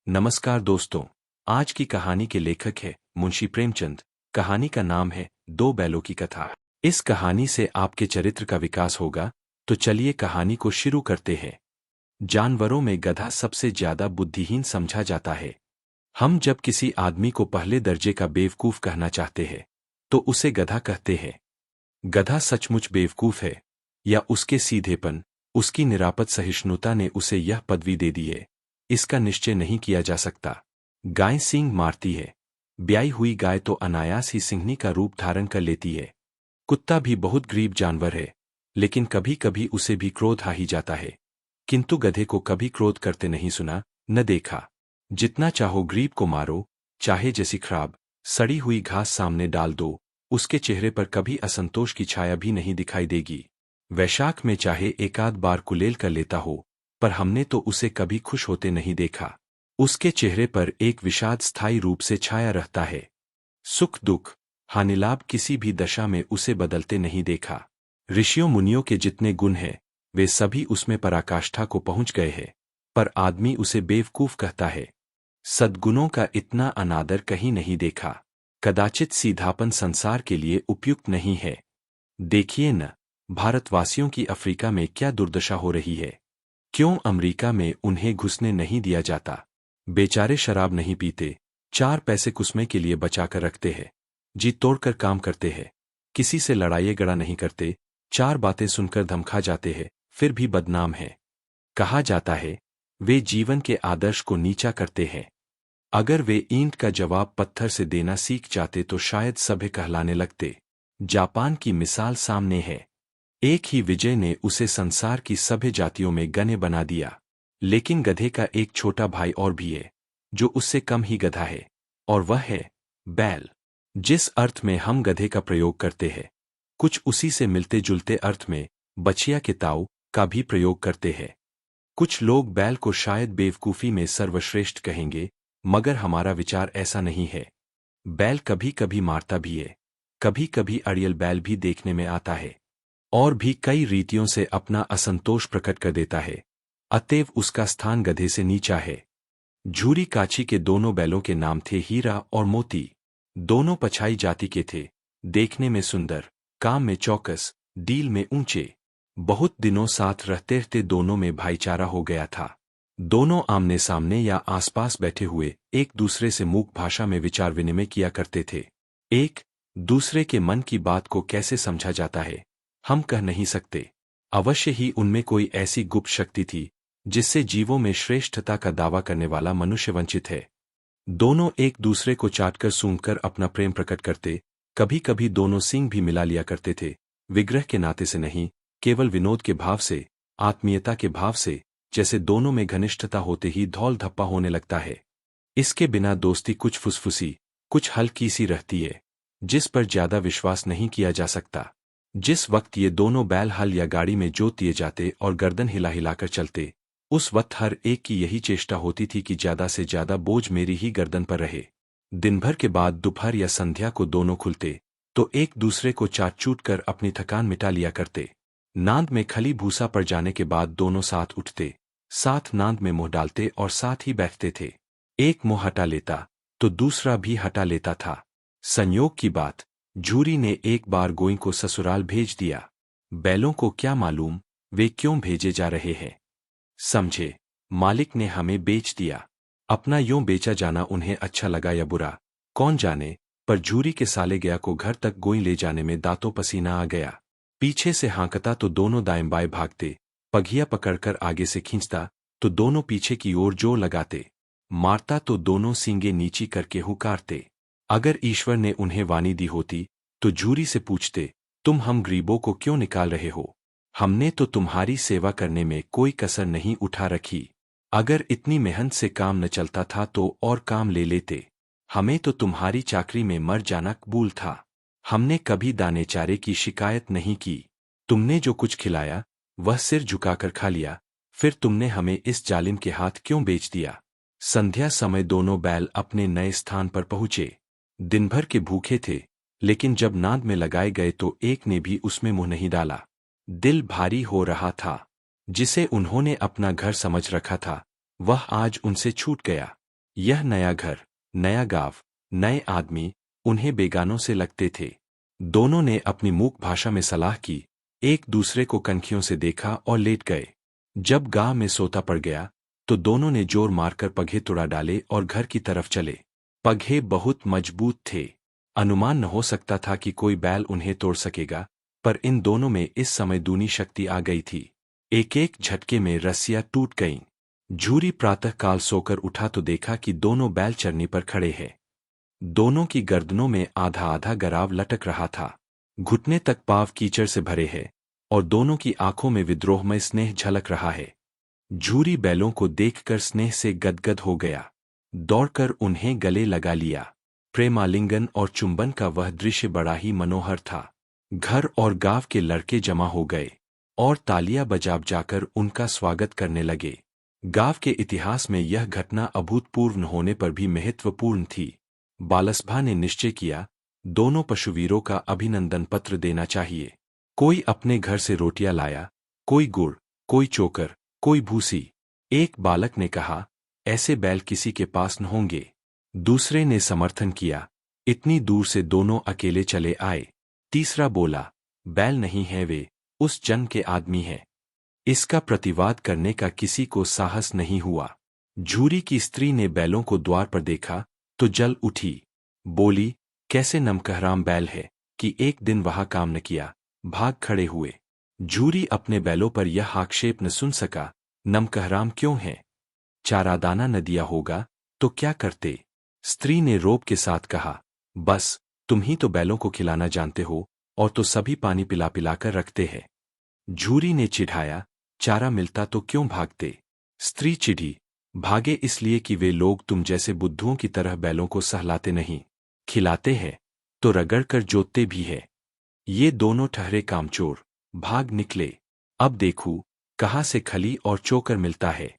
नमस्कार दोस्तों। आज की कहानी के लेखक है मुंशी प्रेमचंद। कहानी का नाम है दो बैलों की कथा। इस कहानी से आपके चरित्र का विकास होगा, तो चलिए कहानी को शुरू करते हैं। जानवरों में गधा सबसे ज्यादा बुद्धिहीन समझा जाता है। हम जब किसी आदमी को पहले दर्जे का बेवकूफ कहना चाहते हैं, तो उसे गधा कहते हैं। गधा सचमुच बेवकूफ है, या उसके सीधेपन, उसकी निरापद सहिष्णुता ने उसे यह पदवी दे दी है, इसका निश्चय नहीं किया जा सकता। गाय सींग मारती है। ब्याई हुई गाय तो अनायास ही सिंहनी का रूप धारण कर लेती है। कुत्ता भी बहुत गरीब जानवर है, लेकिन कभी कभी उसे भी क्रोध आ ही जाता है। किंतु गधे को कभी क्रोध करते नहीं सुना, न देखा। जितना चाहो गरीब को मारो, चाहे जैसी खराब सड़ी हुई घास सामने डाल दो, उसके चेहरे पर कभी असंतोष की छाया भी नहीं दिखाई देगी। वैशाख में चाहे एकाध बार कुलेल कर लेता हो, पर हमने तो उसे कभी खुश होते नहीं देखा। उसके चेहरे पर एक विषाद स्थायी रूप से छाया रहता है। सुख दुख हानिलाभ किसी भी दशा में उसे बदलते नहीं देखा। ऋषियों मुनियों के जितने गुण हैं, वे सभी उसमें पराकाष्ठा को पहुंच गए हैं, पर आदमी उसे बेवकूफ कहता है। सद्गुणों का इतना अनादर कहीं नहीं देखा। कदाचित सीधापन संसार के लिए उपयुक्त नहीं है। देखिए न, भारतवासियों की अफ्रीका में क्या दुर्दशा हो रही है। क्यों अमेरिका में उन्हें घुसने नहीं दिया जाता। बेचारे शराब नहीं पीते, 4 पैसे कुसमे के लिए बचाकर रखते हैं। जी तोड़कर काम करते हैं, किसी से लड़ाई गड़ा नहीं करते। 4 बातें सुनकर धमका जाते हैं, फिर भी बदनाम है। कहा जाता है वे जीवन के आदर्श को नीचा करते हैं। अगर वे ईंट का जवाब पत्थर से देना सीख जाते तो शायद सभ्य कहलाने लगते। जापान की मिसाल सामने है। एक ही विजय ने उसे संसार की सभ्य जातियों में गण्य बना दिया। लेकिन गधे का एक छोटा भाई और भी है, जो उससे कम ही गधा है, और वह है बैल। जिस अर्थ में हम गधे का प्रयोग करते हैं, कुछ उसी से मिलते जुलते अर्थ में बछिया के ताऊ का भी प्रयोग करते हैं। कुछ लोग बैल को शायद बेवकूफी में सर्वश्रेष्ठ कहेंगे, मगर हमारा विचार ऐसा नहीं है। बैल कभी कभी मारता भी है, कभी कभी अड़ियल बैल भी देखने में आता है, और भी कई रीतियों से अपना असंतोष प्रकट कर देता है। अतएव उसका स्थान गधे से नीचा है। झूरी काछी के दोनों बैलों के नाम थे हीरा और मोती। दोनों पछाई जाति के थे, देखने में सुंदर, काम में चौकस, डील में ऊंचे। बहुत दिनों साथ रहते रहते दोनों में भाईचारा हो गया था। दोनों आमने सामने या आसपास बैठे हुए एक दूसरे से मूक भाषा में विचार विनिमय किया करते थे। एक दूसरे के मन की बात को कैसे समझा जाता है, हम कह नहीं सकते। अवश्य ही उनमें कोई ऐसी गुप्त शक्ति थी, जिससे जीवों में श्रेष्ठता का दावा करने वाला मनुष्य वंचित है। दोनों एक दूसरे को चाटकर सूंघकर अपना प्रेम प्रकट करते। कभी कभी दोनों सींग भी मिला लिया करते थे, विग्रह के नाते से नहीं, केवल विनोद के भाव से, आत्मीयता के भाव से, जैसे दोनों में घनिष्ठता होते ही धौल धप्पा होने लगता है। इसके बिना दोस्ती कुछ फुसफुसी, कुछ हल्की सी रहती है, जिस पर ज्यादा विश्वास नहीं किया जा सकता। जिस वक्त ये दोनों बैल हल या गाड़ी में जोत दिए जाते और गर्दन हिला हिलाकर चलते, उस वक्त हर एक की यही चेष्टा होती थी कि ज्यादा से ज्यादा बोझ मेरी ही गर्दन पर रहे। दिन भर के बाद दोपहर या संध्या को दोनों खुलते, तो एक दूसरे को चाट चूट कर अपनी थकान मिटा लिया करते। नांद में खली भूसा पड़ जाने के बाद दोनों साथ उठते, साथ नांद में मुंह डालते और साथ ही बैठते थे। एक मुंह हटा लेता तो दूसरा भी हटा लेता था। संयोग की बात, झूरी ने एक बार गोई को ससुराल भेज दिया। बैलों को क्या मालूम वे क्यों भेजे जा रहे हैं। समझे, मालिक ने हमें बेच दिया। अपना यूं बेचा जाना उन्हें अच्छा लगा या बुरा, कौन जाने, पर झूरी के साले गया को घर तक गोई ले जाने में दांतों पसीना आ गया। पीछे से हाँकता तो दोनों दाएं बाएं भागते, पघिया पकड़कर आगे से खींचता तो दोनों पीछे की ओर जोर लगाते, मारता तो दोनों सींगे नीची करके हुकारते। अगर ईश्वर ने उन्हें वाणी दी होती, तो झूरी से पूछते, तुम हम गरीबों को क्यों निकाल रहे हो। हमने तो तुम्हारी सेवा करने में कोई कसर नहीं उठा रखी। अगर इतनी मेहनत से काम न चलता था तो और काम ले लेते। हमें तो तुम्हारी चाकरी में मर जाना कबूल था। हमने कभी दाने चारे की शिकायत नहीं की। तुमने जो कुछ खिलाया, वह सिर झुकाकर खा लिया, फिर तुमने हमें इस जालिम के हाथ क्यों बेच दिया। संध्या समय दोनों बैल अपने नए स्थान पर पहुंचे। दिन भर के भूखे थे, लेकिन जब नाद में लगाए गए तो एक ने भी उसमें मुंह नहीं डाला। दिल भारी हो रहा था। जिसे उन्होंने अपना घर समझ रखा था, वह आज उनसे छूट गया। यह नया घर, नया गांव, नए आदमी उन्हें बेगानों से लगते थे। दोनों ने अपनी मूक भाषा में सलाह की, एक दूसरे को कनखियों से देखा और लेट गए। जब गांव में सोता पड़ गया तो दोनों ने जोर मारकर पगहे तुड़ा डाले और घर की तरफ चले। पगहे बहुत मजबूत थे। अनुमान न हो सकता था कि कोई बैल उन्हें तोड़ सकेगा, पर इन दोनों में इस समय दूनी शक्ति आ गई थी। एक एक झटके में रस्सियां टूट गईं। झूरी प्रातःकाल सोकर उठा तो देखा कि दोनों बैल चरनी पर खड़े हैं। दोनों की गर्दनों में आधा आधा गराव लटक रहा था। घुटने तक पांव कीचड़ से भरे हैं और दोनों की आंखों में विद्रोहमय स्नेह झलक रहा है। झूरी बैलों को देखकर स्नेह से गदगद हो गया। दौड़कर उन्हें गले लगा लिया। प्रेमालिंगन और चुंबन का वह दृश्य बड़ा ही मनोहर था। घर और गांव के लड़के जमा हो गए और तालियां बजा जाकर उनका स्वागत करने लगे। गांव के इतिहास में यह घटना अभूतपूर्व न होने पर भी महत्वपूर्ण थी। बालसभा ने निश्चय किया, दोनों पशुवीरों का अभिनंदन पत्र देना चाहिए। कोई अपने घर से रोटियां लाया, कोई गुड़, कोई चोकर, कोई भूसी। एक बालक ने कहा, ऐसे बैल किसी के पास न होंगे। दूसरे ने समर्थन किया, इतनी दूर से दोनों अकेले चले आए। तीसरा बोला, बैल नहीं है, वे उस जन के आदमी हैं। इसका प्रतिवाद करने का किसी को साहस नहीं हुआ। झूरी की स्त्री ने बैलों को द्वार पर देखा तो जल उठी। बोली, कैसे नमकहराम बैल है कि एक दिन वहां काम न किया, भाग खड़े हुए। झूरी अपने बैलों पर यह आक्षेप न सुन सका, नमकहराम क्यों है? चारादाना न दिया होगा तो क्या करते? स्त्री ने रोब के साथ कहा, बस तुम ही तो बैलों को खिलाना जानते हो और तो सभी पानी पिला पिलाकर रखते हैं। झूरी ने चिढ़ाया, चारा मिलता तो क्यों भागते? स्त्री चिढ़ी, भागे इसलिए कि वे लोग तुम जैसे बुद्धुओं की तरह बैलों को सहलाते नहीं, खिलाते हैं तो रगड़ कर जोतते भी है। ये दोनों ठहरे कामचोर भाग निकले। अब देखूं कहाँ से खली और चोकर मिलता है।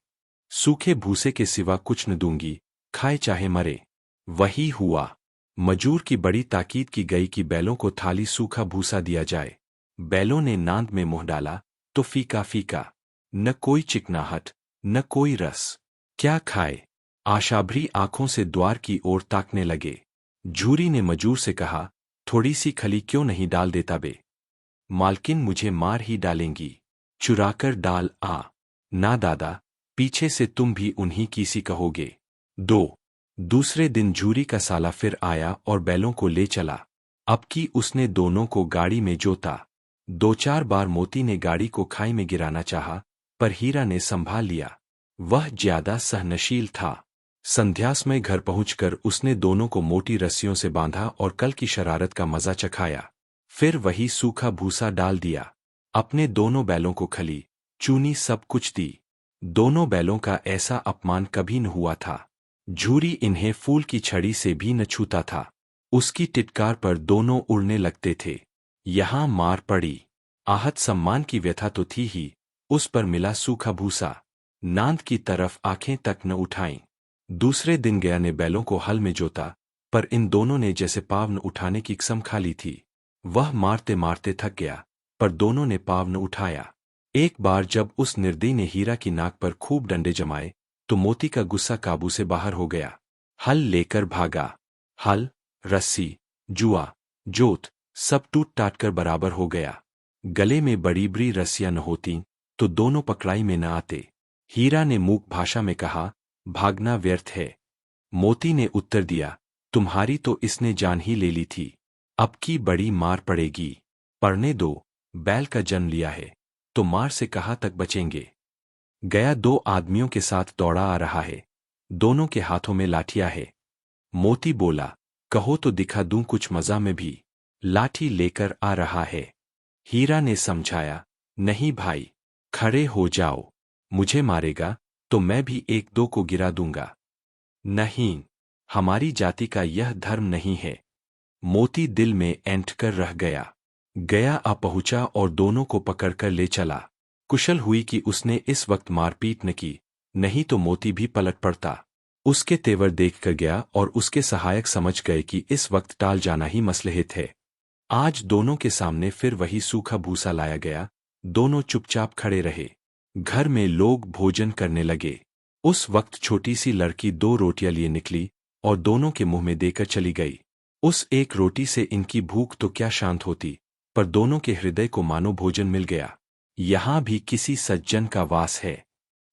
सूखे भूसे के सिवा कुछ न दूंगी, खाए चाहे मरे। वही हुआ। मजूर की बड़ी ताकीद की गई कि बैलों को थाली सूखा भूसा दिया जाए। बैलों ने नांद में मुंह डाला तो फीका फीका, न कोई चिकनाहट न कोई रस। क्या खाए? आशाभरी आंखों से द्वार की ओर ताकने लगे। झूरी ने मजूर से कहा, थोड़ी सी खली क्यों नहीं डाल देता बे? मालकिन मुझे मार ही डालेंगी। चुराकर डाल आ। ना दादा, पीछे से तुम भी उन्हीं की सी कहोगे। दूसरे दिन झूरी का साला फिर आया और बैलों को ले चला। अब की उसने दोनों को गाड़ी में जोता। 2-4 बार मोती ने गाड़ी को खाई में गिराना चाहा, पर हीरा ने संभाल लिया। वह ज्यादा सहनशील था। संध्यासमय घर पहुंचकर उसने दोनों को मोटी रस्सियों से बांधा और कल की शरारत का मजा चखाया। फिर वही सूखा भूसा डाल दिया। अपने दोनों बैलों को खली, चूनी सब कुछ दी। दोनों बैलों का ऐसा अपमान कभी न हुआ था। झूरी इन्हें फूल की छड़ी से भी न छूता था। उसकी टिटकार पर दोनों उड़ने लगते थे। यहां मार पड़ी। आहत सम्मान की व्यथा तो थी ही, उस पर मिला सूखा भूसा। नांद की तरफ आंखें तक न उठाईं। दूसरे दिन गया ने बैलों को हल में जोता, पर इन दोनों ने जैसे पाव न उठाने की कसम खा ली थी। वह मारते मारते थक गया, पर दोनों ने पाव न उठाया। एक बार जब उस निर्दयी ने हीरा की नाक पर खूब डंडे जमाए तो मोती का गुस्सा काबू से बाहर हो गया। हल लेकर भागा। हल, रस्सी, जुआ, जोत सब टूट टाट कर बराबर हो गया। गले में बड़ी बड़ी रस्सियां न होती तो दोनों पकड़ाई में न आते। हीरा ने मूक भाषा में कहा, भागना व्यर्थ है। मोती ने उत्तर दिया, तुम्हारी तो इसने जान ही ले ली थी, अब की बड़ी मार पड़ेगी। पड़ने दो, बैल का जन्म लिया है तो मार से कहाँ तक बचेंगे। गया 2 आदमियों के साथ दौड़ा आ रहा है। दोनों के हाथों में लाठियां है। मोती बोला, कहो तो दिखा दूं कुछ मजा में भी। लाठी लेकर आ रहा है। हीरा ने समझाया, नहीं भाई, खड़े हो जाओ। मुझे मारेगा तो मैं भी 1-2 को गिरा दूंगा। नहीं, हमारी जाति का यह धर्म नहीं है। मोती दिल में ऐंठ कर रह गया। गया आ पहुंचा और दोनों को पकड़कर ले चला। कुशल हुई कि उसने इस वक्त मारपीट न की, नहीं तो मोती भी पलट पड़ता। उसके तेवर देखकर गया और उसके सहायक समझ गए कि इस वक्त टाल जाना ही मसलहत है। आज दोनों के सामने फिर वही सूखा भूसा लाया गया। दोनों चुपचाप खड़े रहे। घर में लोग भोजन करने लगे। उस वक्त छोटी सी लड़की 2 रोटियां लिए निकली और दोनों के मुंह में देकर चली गई। उस एक रोटी से इनकी भूख तो क्या शांत होती, पर दोनों के हृदय को मानो भोजन मिल गया। यहाँ भी किसी सज्जन का वास है।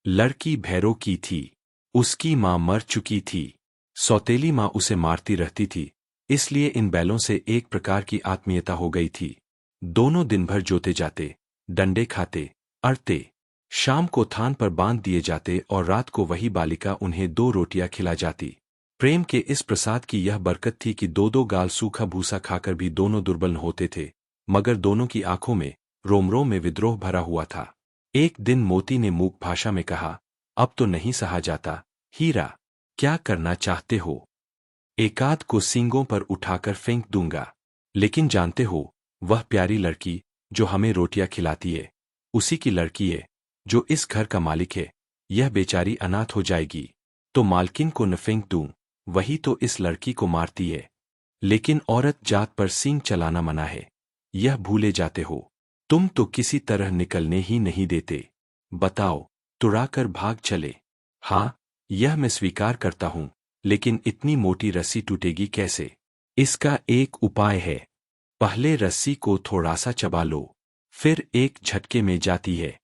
लड़की भैरों की थी। उसकी माँ मर चुकी थी। सौतेली माँ उसे मारती रहती थी, इसलिए इन बैलों से एक प्रकार की आत्मीयता हो गई थी। दोनों दिन भर जोते जाते, डंडे खाते, अड़ते, शाम को थान पर बांध दिए जाते और रात को वही बालिका उन्हें 2 रोटियां खिला जाती। प्रेम के इस प्रसाद की यह बरकत थी कि 2-2 गाल सूखा भूसा खाकर भी दोनों दुर्बल न होते थे, मगर दोनों की आंखों में, रोम-रोम में विद्रोह भरा हुआ था। एक दिन मोती ने मूक भाषा में कहा, अब तो नहीं सहा जाता, हीरा, क्या करना चाहते हो? एकाध को सींगों पर उठाकर फेंक दूंगा। लेकिन जानते हो, वह प्यारी लड़की, जो हमें रोटियां खिलाती है, उसी की लड़की है, जो इस घर का मालिक है। यह बेचारी अनाथ हो जाएगी, तो मालकिन को न फेंक दूं, वही तो इस लड़की को मारती है। लेकिन औरत जात पर सींग चलाना मना है, यह भूले जाते हो। तुम तो किसी तरह निकलने ही नहीं देते। बताओ, तुड़ाकर भाग चले। हाँ, यह मैं स्वीकार करता हूं, लेकिन इतनी मोटी रस्सी टूटेगी कैसे? इसका एक उपाय है। पहले रस्सी को थोड़ा सा चबा लो, फिर एक झटके में जाती है।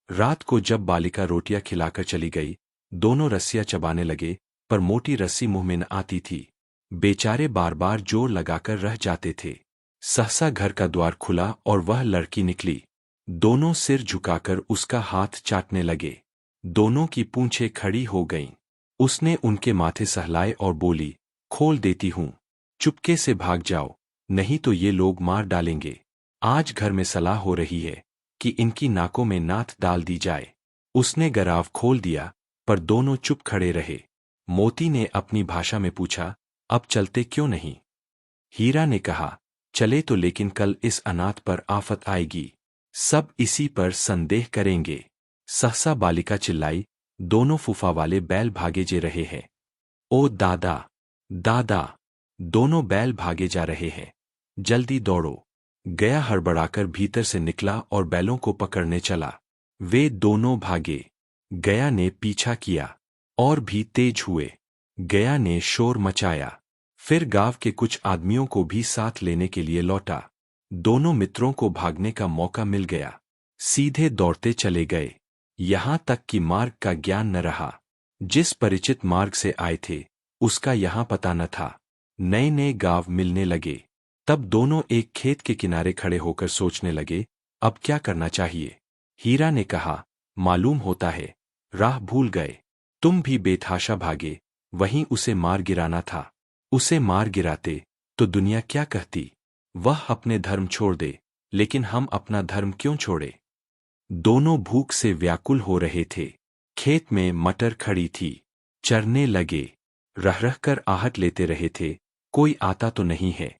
रात को जब बालिका रोटियां खिलाकर चली गई, दोनों रस्सियां चबाने लगे, पर मोटी रस्सी मुंह में न आती थी। बेचारे बार बार जोर लगाकर रह जाते थे। सहसा घर का द्वार खुला और वह लड़की निकली। दोनों सिर झुकाकर उसका हाथ चाटने लगे। दोनों की पूंछें खड़ी हो गईं। उसने उनके माथे सहलाए और बोली, खोल देती हूं, चुपके से भाग जाओ, नहीं तो ये लोग मार डालेंगे। आज घर में सलाह हो रही है कि इनकी नाकों में नाथ डाल दी जाए। उसने गराव खोल दिया, पर दोनों चुप खड़े रहे। मोती ने अपनी भाषा में पूछा, अब चलते क्यों नहीं? हीरा ने कहा, चले तो, लेकिन कल इस अनाथ पर आफत आएगी, सब इसी पर संदेह करेंगे। सहसा बालिका चिल्लाई, दोनों फूफा वाले बैल भागे जे रहे हैं। ओ दादा, दादा, दोनों बैल भागे जा रहे हैं, जल्दी दौड़ो। गया हड़बड़ाकर भीतर से निकला और बैलों को पकड़ने चला। वे दोनों भागे। गया ने पीछा किया, और भी तेज हुए। गया ने शोर मचाया, फिर गांव के कुछ आदमियों को भी साथ लेने के लिए लौटा। दोनों मित्रों को भागने का मौका मिल गया। सीधे दौड़ते चले गए, यहां तक कि मार्ग का ज्ञान न रहा। जिस परिचित मार्ग से आए थे, उसका यहां पता न था। नए नए गांव मिलने लगे। तब दोनों एक खेत के किनारे खड़े होकर सोचने लगे, अब क्या करना चाहिए। हीरा ने कहा, मालूम होता है, राह भूल गए। तुम भी बेतहाशा भागे, वहीं उसे मार गिराना था। उसे मार गिराते तो दुनिया क्या कहती? वह अपने धर्म छोड़ दे, लेकिन हम अपना धर्म क्यों छोड़े? दोनों भूख से व्याकुल हो रहे थे। खेत में मटर खड़ी थी, चरने लगे। रह रह कर आहट लेते रहे थे, कोई आता तो नहीं है।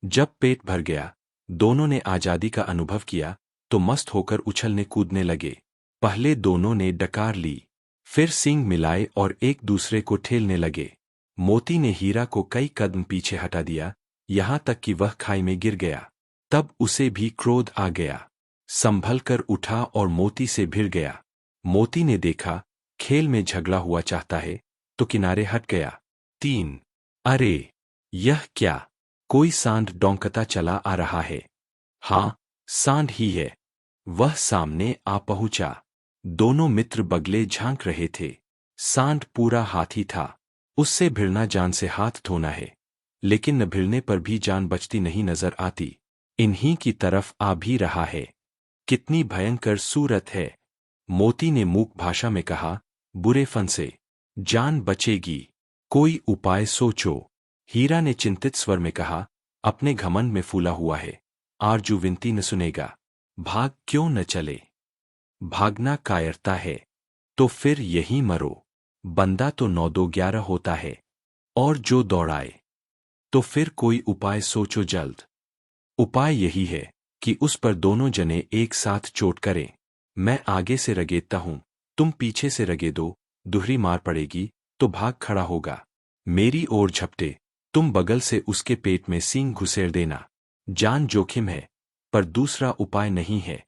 जब पेट भर गया, दोनों ने आजादी का अनुभव किया, तो मस्त होकर उछलने कूदने लगे। पहले दोनों ने डकार ली, फिर सींग मिलाए और एक दूसरे को ठेलने लगे। मोती ने हीरा को कई कदम पीछे हटा दिया, यहां तक कि वह खाई में गिर गया। तब उसे भी क्रोध आ गया, संभल कर उठा और मोती से भिड़ गया। मोती ने देखा, खेल में झगड़ा हुआ चाहता है, तो किनारे हट गया। 3 अरे, यह क्या? कोई सांड डौंकता चला आ रहा है। हाँ, सांड ही है। वह सामने आ पहुंचा। दोनों मित्र बगले झांक रहे थे। सांड पूरा हाथी था। उससे भिड़ना जान से हाथ धोना है, लेकिन न भिड़ने पर भी जान बचती नहीं नजर आती। इन्हीं की तरफ आ भी रहा है। कितनी भयंकर सूरत है। मोती ने मूक भाषा में कहा, बुरे फन से जान बचेगी, कोई उपाय सोचो। हीरा ने चिंतित स्वर में कहा, अपने घमंड में फूला हुआ है, आरजू विनती न सुनेगा। भाग क्यों न चले? भागना कायरता है, तो फिर यहीं मरो। बंदा तो 9-2-11 होता है, और जो दौड़ाए, तो फिर कोई उपाय सोचो जल्द। उपाय यही है कि उस पर दोनों जने एक साथ चोट करें। मैं आगे से रगेदता हूं, तुम पीछे से रगेदो, दुहरी मार पड़ेगी तो भाग खड़ा होगा। मेरी ओर झपटे, तुम बगल से उसके पेट में सींग घुसेड़ देना। जान जोखिम है, पर दूसरा उपाय नहीं है।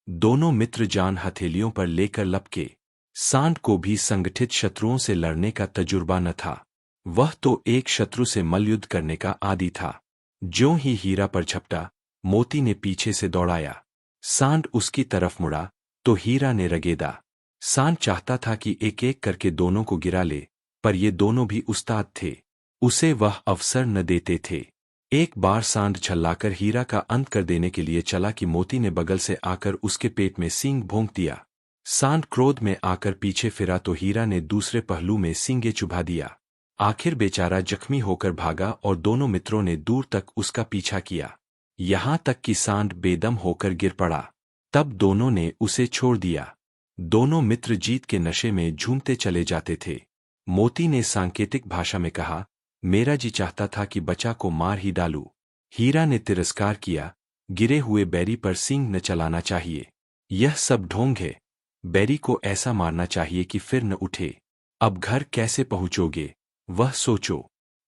दोनों मित्र जान हथेलियों पर लेकर लपके। सांड को भी संगठित शत्रुओं से लड़ने का तजुर्बा न था। वह तो एक शत्रु से मल्लयुद्ध करने का आदी था। ज्यों ही हीरा पर झपटा, मोती ने पीछे से दौड़ाया। सांड उसकी तरफ मुड़ा तो हीरा ने रगेदा। सांड चाहता था कि एक एक करके दोनों को गिरा ले, पर ये दोनों भी उस्ताद थे, उसे वह अवसर न देते थे। एक बार सांड छल्लाकर हीरा का अंत कर देने के लिए चला कि मोती ने बगल से आकर उसके पेट में सींग भोंक दिया। सांड क्रोध में आकर पीछे फिरा तो हीरा ने दूसरे पहलू में सींगे चुभा दिया। आखिर बेचारा जख्मी होकर भागा और दोनों मित्रों ने दूर तक उसका पीछा किया, यहां तक कि सांड बेदम होकर गिर पड़ा। तब दोनों ने उसे छोड़ दिया। दोनों मित्र जीत के नशे में झूमते चले जाते थे। मोती ने सांकेतिक भाषा में कहा, मेरा जी चाहता था कि बच्चा को मार ही डालूं। हीरा ने तिरस्कार किया, गिरे हुए बैरी पर सींग न चलाना चाहिए। यह सब ढोंग है। बैरी को ऐसा मारना चाहिए कि फिर न उठे। अब घर कैसे पहुंचोगे, वह सोचो।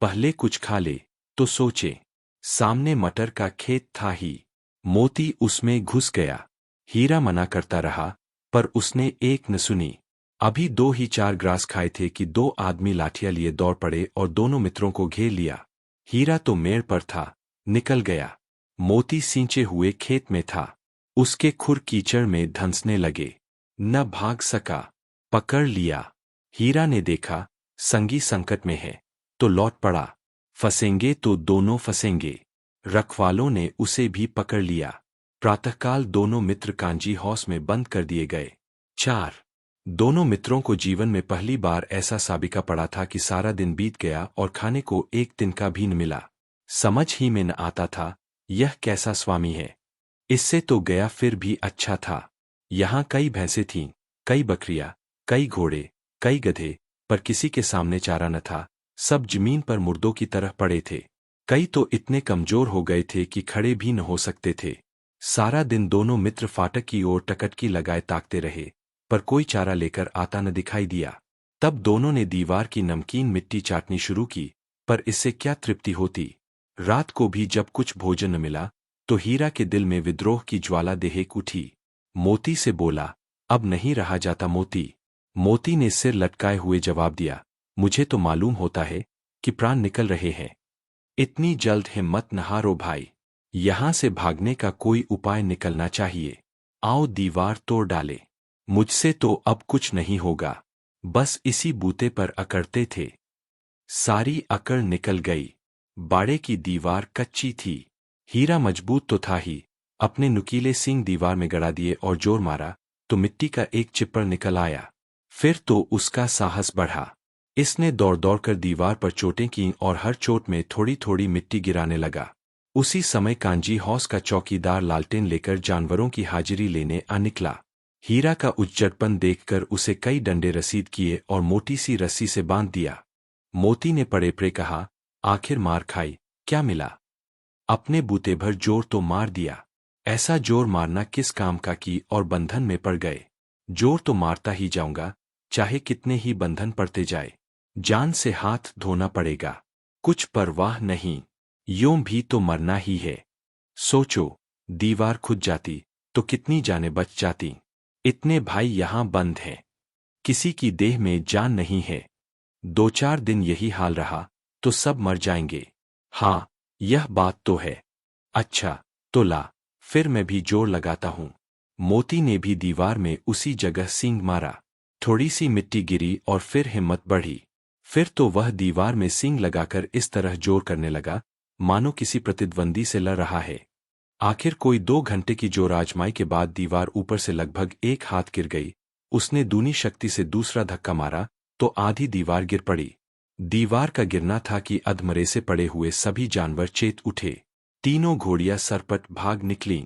पहले कुछ खा ले तो सोचे। सामने मटर का खेत था ही। मोती उसमें घुस गया। हीरा मना करता रहा, पर उसने एक न सुनी। अभी 2 ही 4 ग्रास खाए थे कि 2 आदमी लाठियां लिए दौड़ पड़े और दोनों मित्रों को घेर लिया। हीरा तो मेड़ पर था, निकल गया। मोती सींचे हुए खेत में था। उसके खुर कीचड़ में धंसने लगे। न भाग सका। पकड़ लिया। हीरा ने देखा, संगी संकट में है तो लौट पड़ा। फंसेंगे तो दोनों फंसेंगे। रखवालों ने उसे भी पकड़ लिया। प्रातःकाल दोनों मित्र कांजी हाउस में बंद कर दिए गए। 4 दोनों मित्रों को जीवन में पहली बार ऐसा साबिका पड़ा था कि सारा दिन बीत गया और खाने को एक तिनका भी न मिला। समझ ही में न आता था, यह कैसा स्वामी है। इससे तो गया फिर भी अच्छा था। यहाँ कई भैंसें थीं, कई बकरियां, कई घोड़े, कई गधे, पर किसी के सामने चारा न था। सब जमीन पर मुर्दों की तरह पड़े थे। कई तो इतने कमजोर हो गए थे कि खड़े भी न हो सकते थे। सारा दिन दोनों मित्र फाटक की ओर टकटकी लगाए ताकते रहे, पर कोई चारा लेकर आता न दिखाई दिया। तब दोनों ने दीवार की नमकीन मिट्टी चाटनी शुरू की, पर इससे क्या तृप्ति होती। रात को भी जब कुछ भोजन न मिला, तो हीरा के दिल में विद्रोह की ज्वाला देहक उठी। मोती से बोला, अब नहीं रहा जाता मोती। मोती ने सिर लटकाए हुए जवाब दिया, मुझे तो मालूम होता है कि प्राण निकल रहे हैं। इतनी जल्द हिम्मत न हारो भाई। यहां से भागने का कोई उपाय निकलना चाहिए। आओ दीवार तोड़ डाले। मुझसे तो अब कुछ नहीं होगा। बस इसी बूते पर अकड़ते थे। सारी अकड़ निकल गई। बाड़े की दीवार कच्ची थी। हीरा मजबूत तो था ही, अपने नुकीले सींग दीवार में गड़ा दिए और जोर मारा तो मिट्टी का एक चिप्पड़ निकल आया। फिर तो उसका साहस बढ़ा। इसने दौड़ दौड़कर दीवार पर चोटें की और हर चोट में थोड़ी थोड़ी मिट्टी गिराने लगा। उसी समय कांजी हाउस का चौकीदार लालटेन लेकर जानवरों की हाजिरी लेने आ निकला। हीरा का उच्चटपन देखकर उसे कई डंडे रसीद किए और मोटी सी रस्सी से बांध दिया। मोती ने पड़े पड़े कहा, आखिर मार खाई, क्या मिला। अपने बूते भर जोर तो मार दिया। ऐसा जोर मारना किस काम का की और बंधन में पड़ गए। जोर तो मारता ही जाऊंगा, चाहे कितने ही बंधन पड़ते जाए। जान से हाथ धोना पड़ेगा। कुछ परवाह नहीं, यूं भी तो मरना ही है। सोचो, दीवार खुद जाती तो कितनी जानें बच जाती। इतने भाई यहां बंद हैं, किसी की देह में जान नहीं है। 2-4 दिन यही हाल रहा तो सब मर जाएंगे। हाँ, यह बात तो है। अच्छा, तो ला, फिर मैं भी जोर लगाता हूं। मोती ने भी दीवार में उसी जगह सींग मारा। थोड़ी सी मिट्टी गिरी और फिर हिम्मत बढ़ी। फिर तो वह दीवार में सींग लगाकर इस तरह जोर करने लगा, मानो किसी प्रतिद्वंदी से लड़ रहा है। आखिर कोई 2 घंटे की जोर आजमाई के बाद दीवार ऊपर से लगभग 1 हाथ गिर गई। उसने दूनी शक्ति से दूसरा धक्का मारा तो आधी दीवार गिर पड़ी। दीवार का गिरना था कि अधमरे से पड़े हुए सभी जानवर चेत उठे। तीनों घोड़ियां सरपट भाग निकलीं।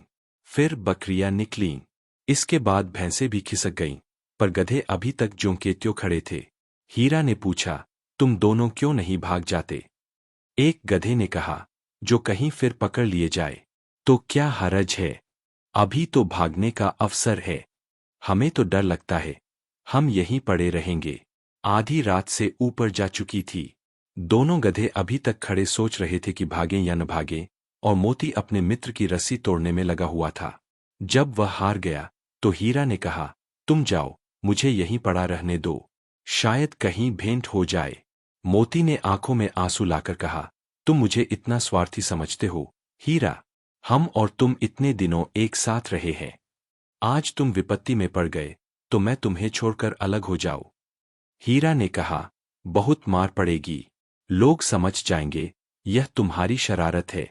फिर बकरियां निकलीं। इसके बाद भैंसें भी खिसक गईं, पर गधे अभी तक ज्यों के त्यों खड़े थे। हीरा ने पूछा, तुम दोनों क्यों नहीं भाग जाते। एक गधे ने कहा, जो कहीं फिर पकड़ लिए जाए तो क्या हरज है। अभी तो भागने का अवसर है। हमें तो डर लगता है, हम यहीं पड़े रहेंगे। आधी रात से ऊपर जा चुकी थी। दोनों गधे अभी तक खड़े सोच रहे थे कि भागें या न भागें, और मोती अपने मित्र की रस्सी तोड़ने में लगा हुआ था। जब वह हार गया तो हीरा ने कहा, तुम जाओ, मुझे यहीं पड़ा रहने दो, शायद कहीं भेंट हो जाए। मोती ने आंखों में आंसू लाकर कहा, तुम मुझे इतना स्वार्थी समझते हो, हीरा? हम और तुम इतने दिनों एक साथ रहे हैं। आज तुम विपत्ति में पड़ गए, तो मैं तुम्हें छोड़कर अलग हो जाऊं? हीरा ने कहा, बहुत मार पड़ेगी, लोग समझ जाएंगे, यह तुम्हारी शरारत है।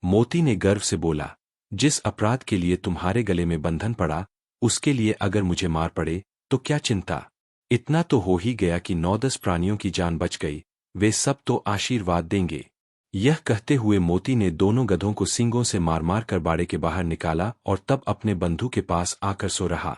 मोती ने गर्व से बोला, जिस अपराध के लिए तुम्हारे गले में बंधन पड़ा, उसके लिए अगर मुझे मार पड़े तो क्या चिंता? इतना तो हो ही गया कि 9-10 प्राणियों की जान बच गई, वे सब तो आशीर्वाद देंगे। यह कहते हुए मोती ने दोनों गधों को सींगों से मार मार कर बाड़े के बाहर निकाला और तब अपने बंधु के पास आकर सो रहा।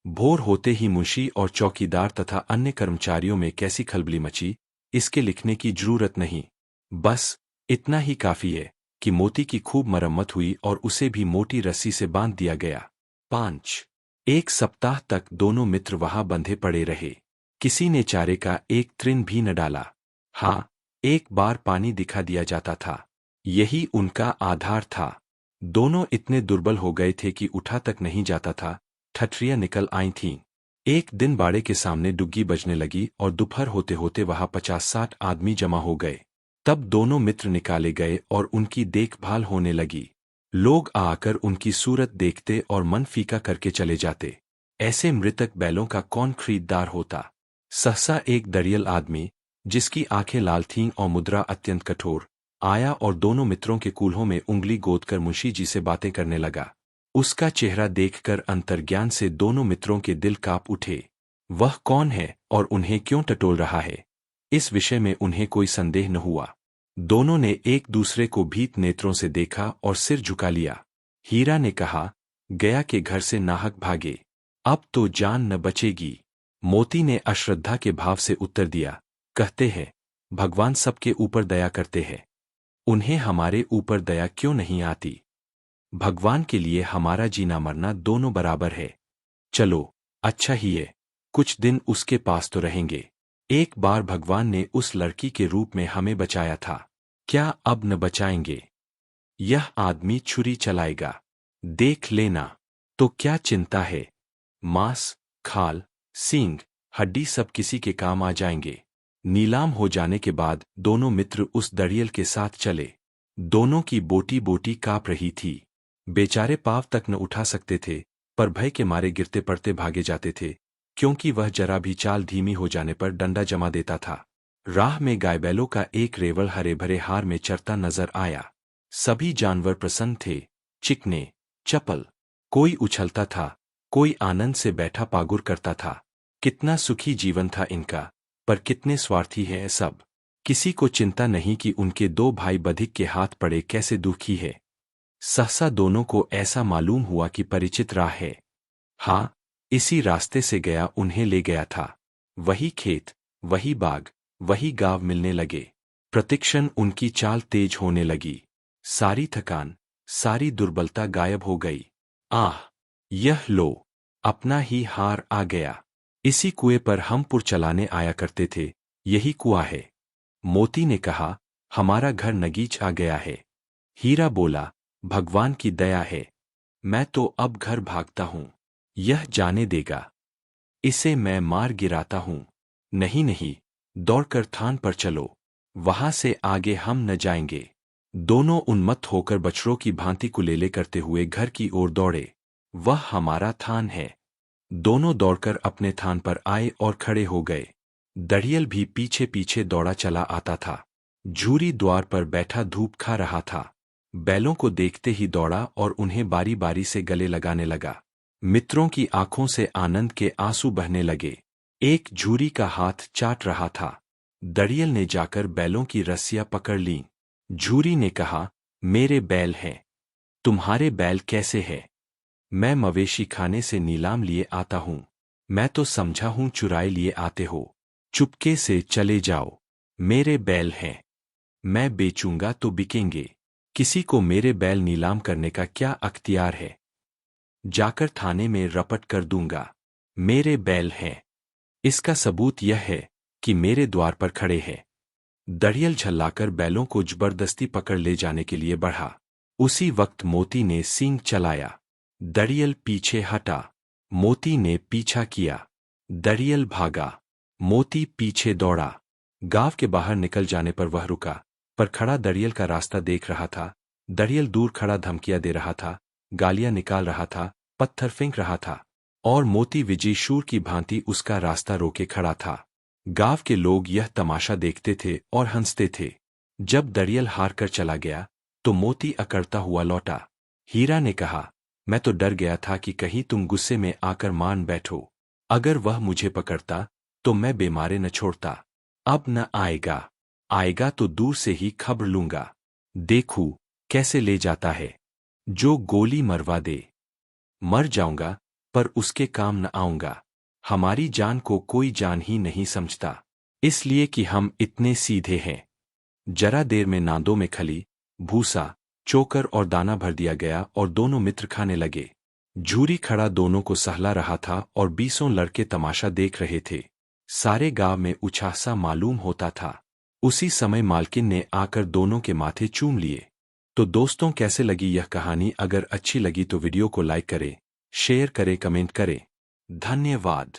भोर होते ही मुंशी और चौकीदार तथा अन्य कर्मचारियों में कैसी खलबली मची, इसके लिखने की जरूरत नहीं। बस इतना ही काफी है कि मोती की खूब मरम्मत हुई और उसे भी मोटी रस्सी से बांध दिया गया। 5 एक सप्ताह तक दोनों मित्र वहां बंधे पड़े रहे। किसी ने चारे का एक तृण भी न डाला। हाँ, एक बार पानी दिखा दिया जाता था, यही उनका आधार था। दोनों इतने दुर्बल हो गए थे कि उठा तक नहीं जाता था, ठठरियां निकल आई थीं। एक दिन बाड़े के सामने डुग्गी बजने लगी और दोपहर होते होते वहां 50-60 आदमी जमा हो गए। तब दोनों मित्र निकाले गए और उनकी देखभाल होने लगी। लोग आकर उनकी सूरत देखते और मन फीका करके चले जाते। ऐसे मृतक बैलों का कौन खरीददार होता? सहसा एक दरियल आदमी, जिसकी आंखें लाल थीं और मुद्रा अत्यंत कठोर, आया और दोनों मित्रों के कूल्हों में उंगली गोदकर मुंशी जी से बातें करने लगा। उसका चेहरा देखकर अंतर्ज्ञान से दोनों मित्रों के दिल कांप उठे। वह कौन है और उन्हें क्यों टटोल रहा है, इस विषय में उन्हें कोई संदेह न हुआ। दोनों ने एक दूसरे को भीत नेत्रों से देखा और सिर झुका लिया। हीरा ने कहा, गया के घर से नाहक भागे, अब तो जान न बचेगी। मोती ने अश्रद्धा के भाव से उत्तर दिया, कहते हैं भगवान सबके ऊपर दया करते हैं, उन्हें हमारे ऊपर दया क्यों नहीं आती? भगवान के लिए हमारा जीना मरना दोनों बराबर है। चलो, अच्छा ही है, कुछ दिन उसके पास तो रहेंगे। एक बार भगवान ने उस लड़की के रूप में हमें बचाया था, क्या अब न बचाएंगे? यह आदमी छुरी चलाएगा, देख लेना। तो क्या चिंता है? मांस, खाल, सींग, हड्डी सब किसी के काम आ जाएंगे। नीलाम हो जाने के बाद दोनों मित्र उस दरियल के साथ चले। दोनों की बोटी बोटी कांप रही थी। बेचारे पाँव तक न उठा सकते थे, पर भय के मारे गिरते पड़ते भागे जाते थे, क्योंकि वह जरा भी चाल धीमी हो जाने पर डंडा जमा देता था। राह में गाय बैलों का एक रेवल हरे भरे हार में चरता नजर आया। सभी जानवर प्रसन्न थे, चिकने, चपल। कोई उछलता था, कोई आनंद से बैठा पागुर करता था। कितना सुखी जीवन था इनका, पर कितने स्वार्थी हैं सब। किसी को चिंता नहीं कि उनके 2 भाई बधिक के हाथ पड़े कैसे दुखी है। सहसा दोनों को ऐसा मालूम हुआ कि परिचित राह है। हाँ, इसी रास्ते से गया उन्हें ले गया था। वही खेत, वही बाग, वही गांव मिलने लगे। प्रतिक्षण उनकी चाल तेज होने लगी। सारी थकान, सारी दुर्बलता गायब हो गई। आह, यह लो, अपना ही हार आ गया। इसी कुएं पर हम पुर चलाने आया करते थे, यही कुआं है। मोती ने कहा, हमारा घर नगीच आ गया है। हीरा बोला, भगवान की दया है, मैं तो अब घर भागता हूं, यह जाने देगा, इसे मैं मार गिराता हूं। नहीं नहीं, दौड़कर थान पर चलो, वहां से आगे हम न जाएंगे। दोनों उन्मत्त होकर बछड़ों की भांति कुलेले करते हुए घर की ओर दौड़े। वह हमारा थान है। दोनों दौड़कर अपने थान पर आए और खड़े हो गए। दड़ियल भी पीछे पीछे दौड़ा चला आता था। झूरी द्वार पर बैठा धूप खा रहा था। बैलों को देखते ही दौड़ा और उन्हें बारी बारी से गले लगाने लगा। मित्रों की आंखों से आनंद के आंसू बहने लगे। एक झूरी का हाथ चाट रहा था। दड़ियल ने जाकर बैलों की रस्सियां पकड़ लीं। झूरी ने कहा, मेरे बैल हैं। तुम्हारे बैल कैसे हैं? मैं मवेशी खाने से नीलाम लिए आता हूं। मैं तो समझा हूं चुराए लिए आते हो। चुपके से चले जाओ। मेरे बैल हैं, मैं बेचूंगा तो बिकेंगे। किसी को मेरे बैल नीलाम करने का क्या अख्तियार है? जाकर थाने में रपट कर दूंगा। मेरे बैल हैं, इसका सबूत यह है कि मेरे द्वार पर खड़े हैं। दड़ियल झल्लाकर बैलों को जबरदस्ती पकड़ ले जाने के लिए बढ़ा। उसी वक्त मोती ने सींग चलाया। दड़ियल पीछे हटा। मोती ने पीछा किया। दरियल भागा। मोती पीछे दौड़ा। गांव के बाहर निकल जाने पर वह रुका, पर खड़ा दरियल का रास्ता देख रहा था। दरियल दूर खड़ा धमकियां दे रहा था, गालियां निकाल रहा था, पत्थर फेंक रहा था, और मोती विजयी शूर की भांति उसका रास्ता रोके खड़ा था। गांव के लोग यह तमाशा देखते थे और हंसते थे। जब दरियल हार कर चला गया, तो मोती अकड़ता हुआ लौटा। हीरा ने कहा, मैं तो डर गया था कि कहीं तुम गुस्से में आकर मान बैठो। अगर वह मुझे पकड़ता, तो मैं बेमारे न छोड़ता। अब न आएगा, आएगा तो दूर से ही खबर लूंगा। देखूं कैसे ले जाता है। जो गोली मरवा दे। मर जाऊंगा, पर उसके काम न आऊंगा। हमारी जान को कोई जान ही नहीं समझता, इसलिए कि हम इतने सीधे हैं। जरा देर में नांदों में खली, भूसा, चोकर और दाना भर दिया गया और दोनों मित्र खाने लगे। झूरी खड़ा दोनों को सहला रहा था और 20 लड़के तमाशा देख रहे थे। सारे गांव में उछाह सा मालूम होता था। उसी समय मालकिन ने आकर दोनों के माथे चूम लिए। तो दोस्तों, कैसे लगी यह कहानी? अगर अच्छी लगी तो वीडियो को लाइक करें, शेयर करें, कमेंट करें। धन्यवाद।